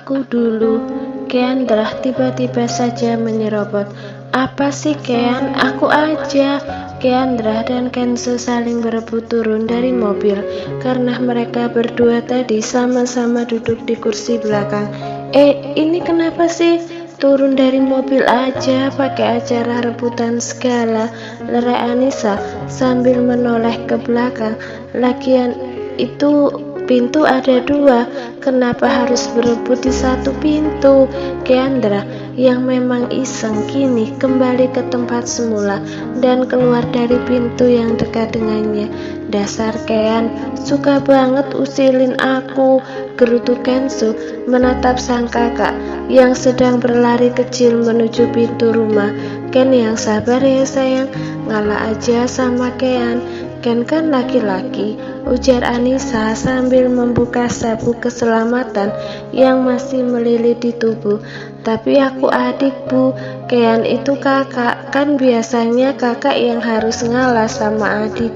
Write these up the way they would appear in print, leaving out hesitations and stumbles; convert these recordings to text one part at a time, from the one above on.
Aku dulu. Kendra tiba-tiba saja menyerobot. Apa sih Ken? Aku aja. Kendra dan Kenzo saling berebut turun dari mobil karena mereka berdua tadi sama-sama duduk di kursi belakang. Ini kenapa sih? Turun dari mobil aja pakai acara rebutan segala, lerai Anissa sambil menoleh ke belakang. Lagian itu pintu ada 2, kenapa harus berebut di satu pintu? Kendra yang memang iseng kini kembali ke tempat semula dan keluar dari pintu yang dekat dengannya. Dasar Ken, suka banget usilin aku, gerutu Kenzo menatap sang kakak yang sedang berlari kecil menuju pintu rumah. Ken yang sabar ya sayang, ngalah aja sama Ken. Ken kan laki-laki, ujar Anissa sambil membuka sabuk keselamatan yang masih melilit di tubuh. Tapi aku adik bu, Ken itu kakak, kan biasanya kakak yang harus ngalah sama adik.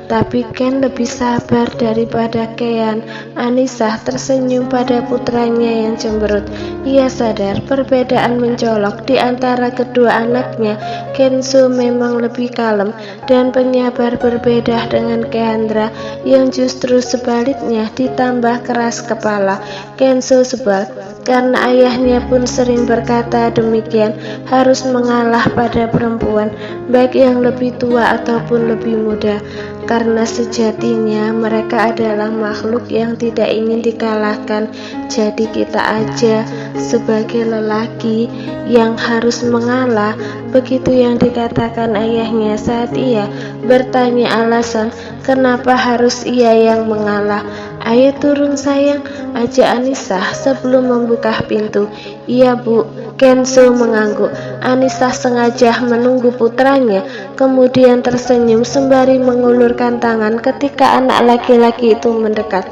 Tapi Ken lebih sabar daripada Ken. Anissa tersenyum pada putranya yang cemberut. Ia sadar perbedaan mencolok di antara kedua anaknya. Kenzo memang lebih kalem dan penyabar, berbeda dengan Kendra yang justru sebaliknya ditambah keras kepala. Kenzo sebal karena ayahnya pun sering berkata demikian, harus mengalah pada perempuan, baik yang lebih tua ataupun lebih muda, karena sejatinya mereka adalah makhluk yang tidak ingin dikalahkan. Jadi kita aja sebagai lelaki yang harus mengalah. Begitu yang dikatakan ayahnya saat ia bertanya alasan kenapa harus ia yang mengalah. Ayo turun sayang, ajak Anissa sebelum membuka pintu. Iya bu, Kenzo mengangguk. Anissa sengaja menunggu putranya, kemudian tersenyum sembari mengulurkan tangan ketika anak laki-laki itu mendekat.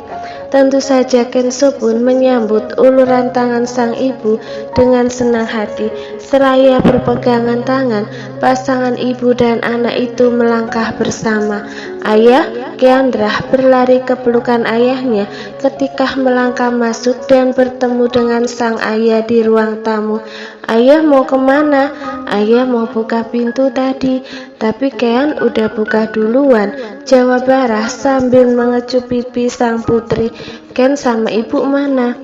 Tentu saja Kenzo pun menyambut uluran tangan sang ibu dengan senang hati. Seraya berpegangan tangan, pasangan ibu dan anak itu melangkah bersama. Ayah, Kendra berlari ke pelukan ayahnya ketika melangkah masuk dan bertemu dengan sang ayah di ruang tamu. Ayah mau kemana? Ayah mau buka pintu tadi, tapi Ken udah buka duluan, jawab Barah sambil mengecup pipi sang putri. Ken sama ibu mana?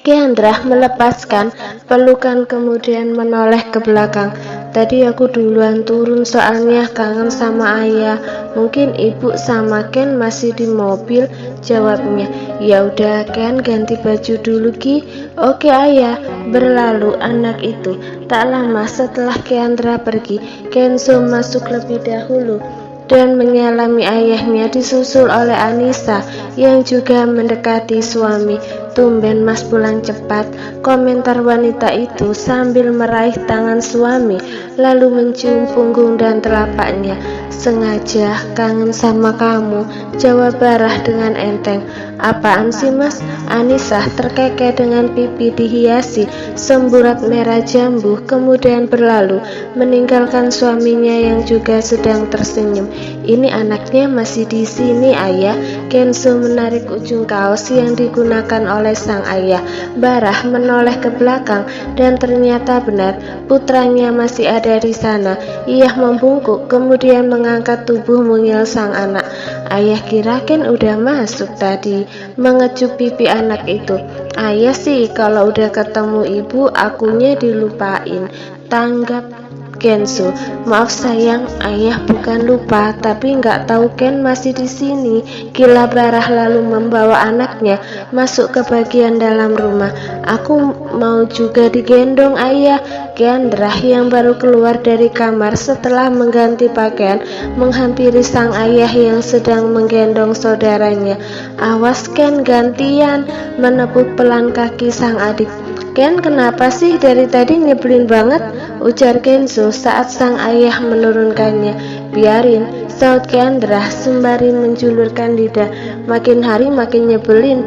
Kendra melepaskan pelukan kemudian menoleh ke belakang. Tadi aku duluan turun soalnya kangen sama ayah. Mungkin ibu sama Ken masih di mobil, jawabnya. Ya udah Ken, ganti baju dulu Ki. Oke ayah. Berlalu anak itu. Tak lama setelah Kendra pergi, Kenzo masuk lebih dahulu dan menyalami ayahnya, disusul oleh Anissa yang juga mendekati suami. Tumben mas pulang cepat, komentar wanita itu sambil meraih tangan suami lalu mencium punggung dan telapaknya. Sengaja kangen sama kamu, jawab Barah dengan enteng. Apaan sih mas? Anissa terkekeh dengan pipi dihiasi semburat merah jambu kemudian berlalu meninggalkan suaminya yang juga sedang tersenyum. Ini anaknya masih di sini ayah. Kenzo menarik ujung kaos yang digunakan oleh sang ayah. Barah menoleh ke belakang dan ternyata benar putranya masih ada di sana. Ia membungkuk kemudian mengangkat tubuh mungil sang anak. Ayah kira Ken udah masuk tadi, mengecup pipi anak itu. Ayah sih kalau udah ketemu ibu akunya dilupain, tanggap Kenzo. Maaf sayang, ayah bukan lupa, tapi nggak tahu Ken masih di sini. Gila Barah lalu membawa anaknya masuk ke bagian dalam rumah. Aku mau juga digendong ayah. Kendra yang baru keluar dari kamar setelah mengganti pakaian menghampiri sang ayah yang sedang menggendong saudaranya. Awas Ken, gantian, menepuk pelan kaki sang adik. Ken kenapa sih dari tadi nyebelin banget, ujar Kenzo saat sang ayah menurunkannya. Biarin, saut Kendra sembari menjulurkan lidah. Makin hari makin nyebelin.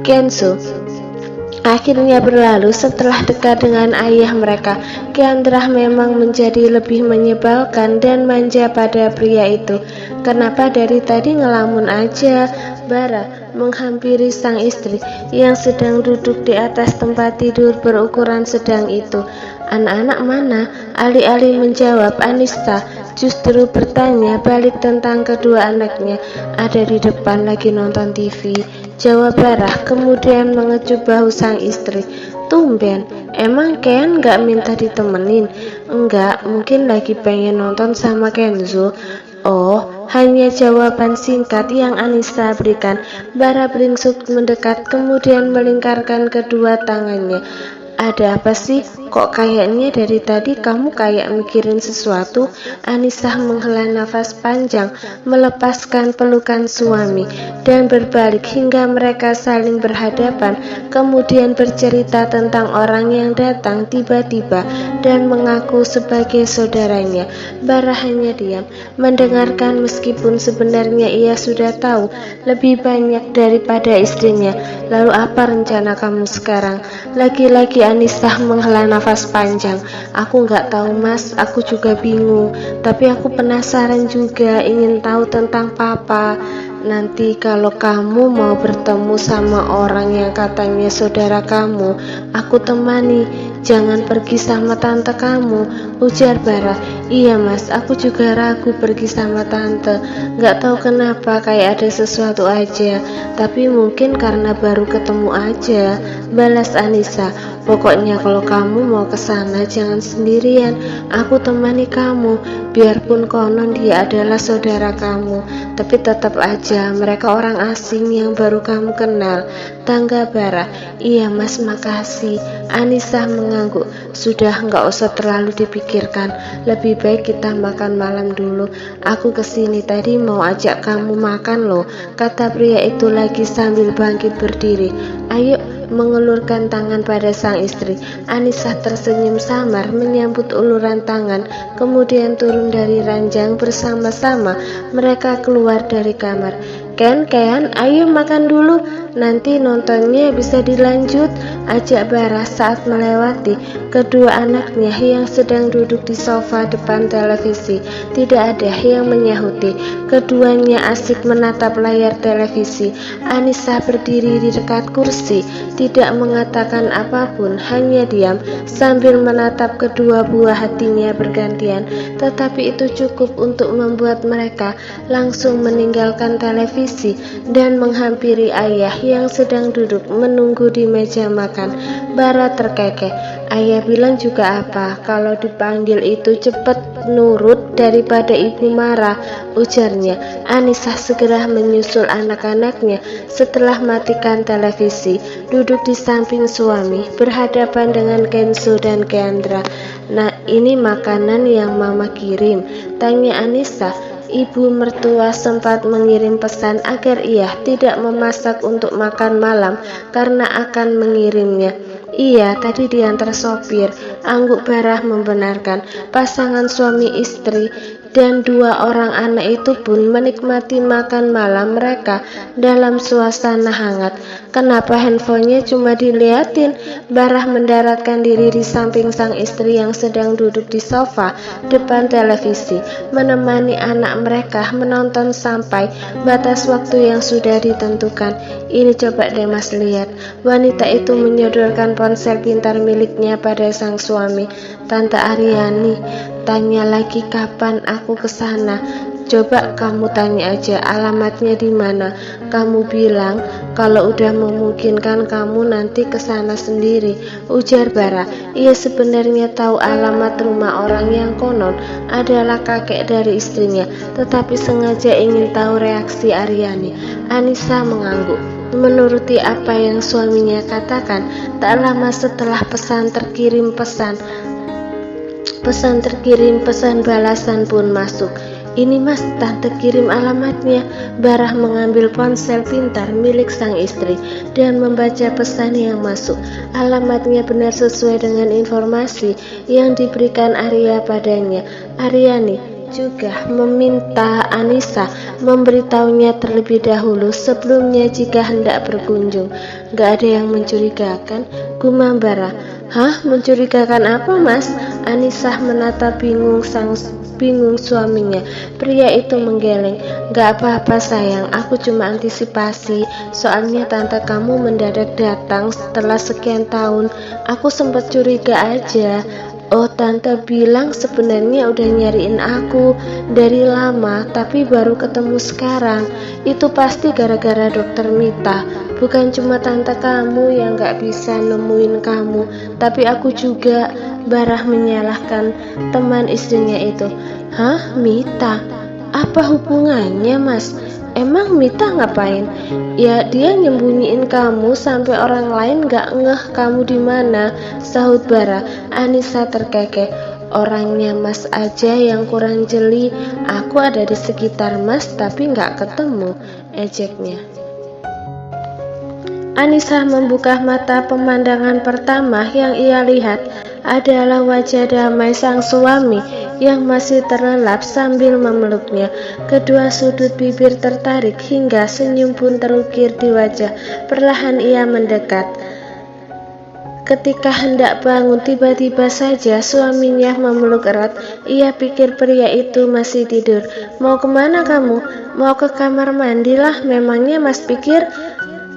Kenzo akhirnya berlalu setelah dekat dengan ayah mereka. Kendra memang menjadi lebih menyebalkan dan manja pada pria itu. Kenapa dari tadi ngelamun aja? Bara menghampiri sang istri yang sedang duduk di atas tempat tidur berukuran sedang itu. Anak-anak mana? Alih-alih menjawab, Anissa justru bertanya balik tentang kedua anaknya. Ada di depan lagi nonton TV, jawab Bara, kemudian mengecup bahu sang istri. Tumben, emang Ken gak minta ditemenin? Enggak, mungkin lagi pengen nonton sama Kenzo. Oh, hanya jawaban singkat yang Anissa berikan. Bara beringsut mendekat, kemudian melingkarkan kedua tangannya. Ada apa sih? Kok kayaknya dari tadi kamu kayak mikirin sesuatu? Anissa menghela nafas panjang, melepaskan pelukan suami, dan berbalik hingga mereka saling berhadapan, kemudian bercerita tentang orang yang datang tiba-tiba dan mengaku sebagai saudaranya. Bara hanya diam, mendengarkan meskipun sebenarnya ia sudah tahu lebih banyak daripada istrinya. Lalu apa rencana kamu sekarang? Lagi-lagi Anissa menghela nafas panjang. Aku nggak tahu mas, aku juga bingung. Tapi aku penasaran juga, ingin tahu tentang papa. Nanti kalau kamu mau bertemu sama orang yang katanya saudara kamu, aku temani. Jangan pergi sama tante kamu, ujar Bara. Iya mas, aku juga ragu pergi sama tante. Gak tahu kenapa, kayak ada sesuatu aja. Tapi mungkin karena baru ketemu aja, balas Anissa. Pokoknya kalau kamu mau kesana jangan sendirian, aku temani kamu. Biarpun konon dia adalah saudara kamu, tapi tetap aja mereka orang asing yang baru kamu kenal. Tangga Bara. Iya mas, makasih. Anissa mengangguk. Sudah, nggak usah terlalu dipikirkan. Lebih baik kita makan malam dulu. Aku kesini tadi mau ajak kamu makan loh, kata pria itu lagi sambil bangkit berdiri. Ayo, mengelurkan tangan pada sang istri. Anissa tersenyum samar menyambut uluran tangan, kemudian turun dari ranjang bersama-sama. Mereka keluar dari kamar. Ken, ayo makan dulu, nanti nontonnya bisa dilanjut, ajak Bara saat melewati kedua anaknya yang sedang duduk di sofa depan televisi. Tidak ada yang menyahuti. Keduanya asik menatap layar televisi. Anissa berdiri di dekat kursi, tidak mengatakan apapun, hanya diam sambil menatap kedua buah hatinya bergantian. Tetapi itu cukup untuk membuat mereka langsung meninggalkan televisi dan menghampiri ayah yang sedang duduk menunggu di meja makan. Bara terkekeh. Ayah bilang juga apa? Kalau dipanggil itu cepet nurut daripada ibu marah, ujarnya. Anissa segera menyusul anak-anaknya setelah matikan televisi, duduk di samping suami, berhadapan dengan Kenzo dan Keandra. Nah, ini makanan yang mama kirim, tanya Anissa. Ibu mertua sempat mengirim pesan agar ia tidak memasak untuk makan malam karena akan mengirimnya. Iya, tadi diantar sopir, angguk Bara membenarkan. Pasangan suami istri dan dua orang anak itu pun menikmati makan malam mereka dalam suasana hangat. Kenapa handphonenya cuma diliatin? Bara mendaratkan diri di samping sang istri yang sedang duduk di sofa depan televisi, menemani anak mereka menonton sampai batas waktu yang sudah ditentukan. Ini coba deh mas lihat. Wanita itu menyodorkan ponsel pintar miliknya pada sang suami. Tante Aryani, tanya lagi kapan aku kesana. Coba kamu tanya aja alamatnya di mana. Kamu bilang kalau udah memungkinkan kamu nanti kesana sendiri, ujar Bara. Ia sebenarnya tahu alamat rumah orang yang konon adalah kakek dari istrinya, tetapi sengaja ingin tahu reaksi Aryani. Anissa mengangguk, menuruti apa yang suaminya katakan. Tak lama setelah pesan terkirim balasan pun masuk. Ini mas, tante kirim alamatnya. Bara mengambil ponsel pintar milik sang istri dan membaca pesan yang masuk. Alamatnya benar sesuai dengan informasi yang diberikan Arya padanya. Aryani juga meminta Anissa memberitahunya terlebih dahulu sebelumnya jika hendak berkunjung. Gak ada yang mencurigakan, gumam Bara. Hah, mencurigakan apa mas? Anissa menatap bingung suaminya. Pria itu menggeleng. Gak apa-apa sayang, aku cuma antisipasi. Soalnya tante kamu mendadak datang setelah sekian tahun. Aku sempat curiga aja. Oh, tante bilang sebenarnya udah nyariin aku dari lama, tapi baru ketemu sekarang. Itu pasti gara-gara dokter Mita. Bukan cuma tante kamu yang gak bisa nemuin kamu, tapi aku juga. Barah menyalahkan teman istrinya itu. Hah, Mita? Apa hubungannya, Mas? Emang Mita ngapain? Ya, dia nyembunyiin kamu sampai orang lain gak ngeh kamu di mana, sahut Bara. Anissa terkekeh. Orangnya Mas aja yang kurang jeli. Aku ada di sekitar Mas tapi gak ketemu, ejeknya. Anissa membuka mata. Pemandangan pertama yang ia lihat adalah wajah damai sang suami yang masih terlelap sambil memeluknya. Kedua sudut bibir tertarik hingga senyum pun terukir di wajah. Perlahan ia mendekat. Ketika hendak bangun, tiba-tiba saja suaminya memeluk erat. Ia pikir pria itu masih tidur. Mau kemana kamu? Mau ke kamar mandi lah. Memangnya Mas pikir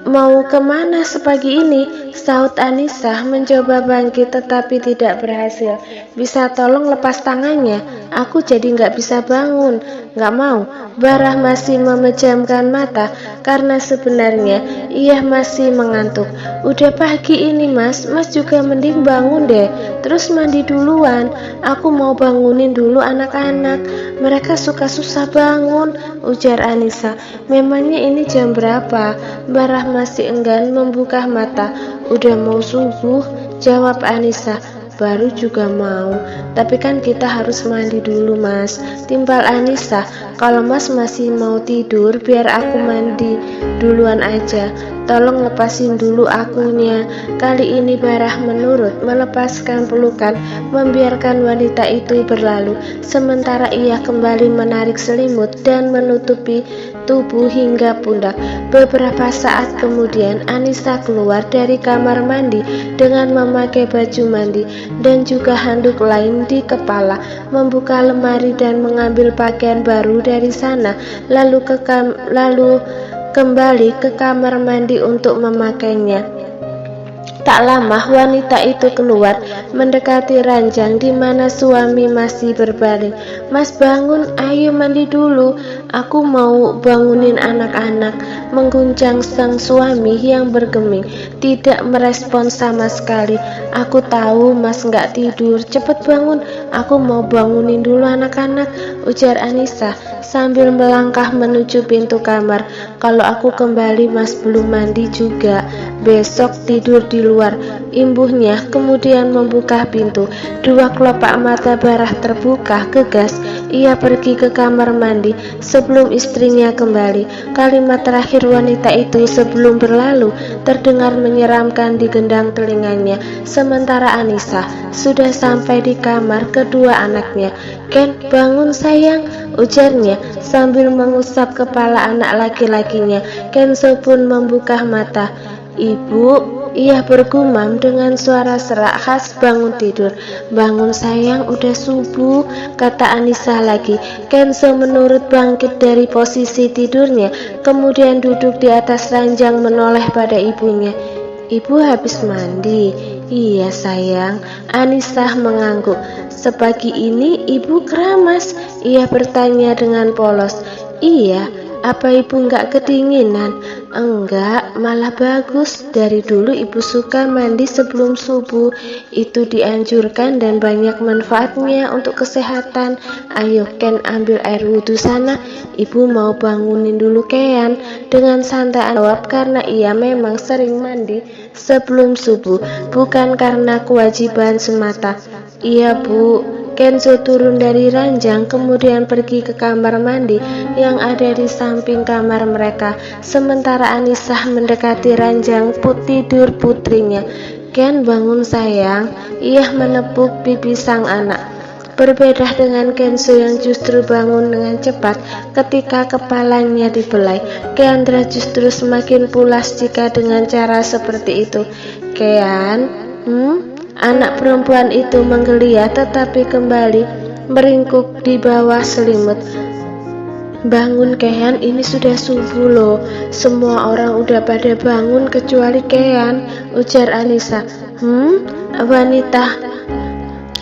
mau kemana sepagi ini? Sahut Anissa mencoba bangkit tetapi tidak berhasil. Bisa tolong lepas tangannya? Aku jadi nggak bisa bangun. Nggak mau. Barah masih memejamkan mata karena sebenarnya ia masih mengantuk. Udah pagi ini Mas juga mending bangun deh. Terus mandi duluan. Aku mau bangunin dulu anak-anak. Mereka suka susah bangun, ujar Anissa. Memangnya ini jam berapa? Barah masih enggan membuka mata. Udah mau subuh, jawab Anissa. Baru juga mau, tapi kan kita harus mandi dulu Mas, timpal Anissa. Kalau Mas masih mau tidur, biar aku mandi duluan aja. Tolong lepasin dulu akunya. Kali ini Barah menurut, melepaskan pelukan, membiarkan wanita itu berlalu. Sementara ia kembali menarik selimut dan menutupi tubuh hingga pundak. Beberapa saat kemudian Anissa keluar dari kamar mandi dengan memakai baju mandi dan juga handuk lain di kepala, membuka lemari dan mengambil pakaian baru dari sana, lalu kembali ke kamar mandi untuk memakainya. Tak lama wanita itu keluar mendekati ranjang di mana suami masih berbaring. Mas bangun, ayo mandi dulu. Aku mau bangunin anak-anak, mengguncang sang suami yang bergeming. Tidak merespon sama sekali. Aku tahu Mas nggak tidur, cepet bangun. Aku mau bangunin dulu anak-anak, ujar Anissa sambil melangkah menuju pintu kamar. Kalau aku kembali Mas belum mandi juga. Besok tidur di luar, imbuhnya. Kemudian membuka pintu. Dua kelopak mata Barah terbuka gegas. Ia pergi ke kamar mandi sebelum istrinya kembali. Kalimat terakhir wanita itu sebelum berlalu terdengar menyeramkan di gendang telinganya. Sementara Anissa sudah sampai di kamar kedua anaknya. Ken, bangun sayang, ujarnya sambil mengusap kepala anak laki-lakinya. Kenzo pun membuka mata. Ibu, ia bergumam dengan suara serak khas bangun tidur. Bangun sayang, udah subuh, kata Anissa lagi. Kenzo menurut bangkit dari posisi tidurnya, kemudian duduk di atas ranjang menoleh pada ibunya. Ibu habis mandi? Iya sayang, Anissa mengangguk. Sepagi ini ibu keramas? Ia bertanya dengan polos. Iya. Apa ibu nggak kedinginan? Enggak, malah bagus. Dari dulu ibu suka mandi sebelum subuh. Itu dianjurkan dan banyak manfaatnya untuk kesehatan. Ayo Ken, ambil air wudhu sana. Ibu mau bangunin dulu Ken. Dengan santai jawab karena ia memang sering mandi sebelum subuh, bukan karena kewajiban semata. Iya Bu. Kenzo turun dari ranjang kemudian pergi ke kamar mandi yang ada di samping kamar mereka. Sementara Anissa mendekati ranjang tidur putrinya. Ken, bangun sayang. Ia menepuk pipi sang anak. Berbeda dengan Kenzo yang justru bangun dengan cepat ketika kepalanya dibelai. Keandra justru semakin pulas jika dengan cara seperti itu. Kean, Anak perempuan itu menggeliat tetapi kembali meringkuk di bawah selimut. Bangun Kean, ini sudah subuh loh. Semua orang udah pada bangun kecuali Kean, ujar Anissa. Wanita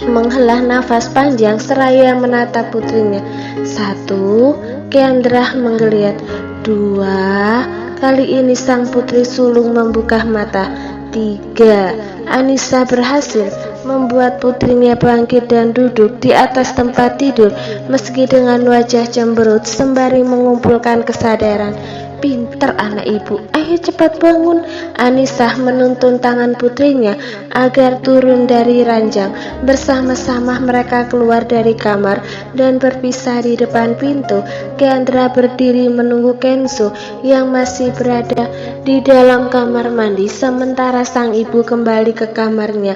menghela nafas panjang seraya menatap putrinya. 1, Keandra menggeliat. 2, kali ini sang putri sulung membuka mata. 3, Anissa berhasil membuat putrinya bangkit dan duduk di atas tempat tidur meski dengan wajah cemberut sembari mengumpulkan kesadaran. Pinter anak ibu, ayo cepat bangun. Anissa menuntun tangan putrinya agar turun dari ranjang. Bersama-sama mereka keluar dari kamar dan berpisah di depan pintu. Keandra berdiri menunggu Kenzo yang masih berada di dalam kamar mandi sementara sang ibu kembali ke kamarnya.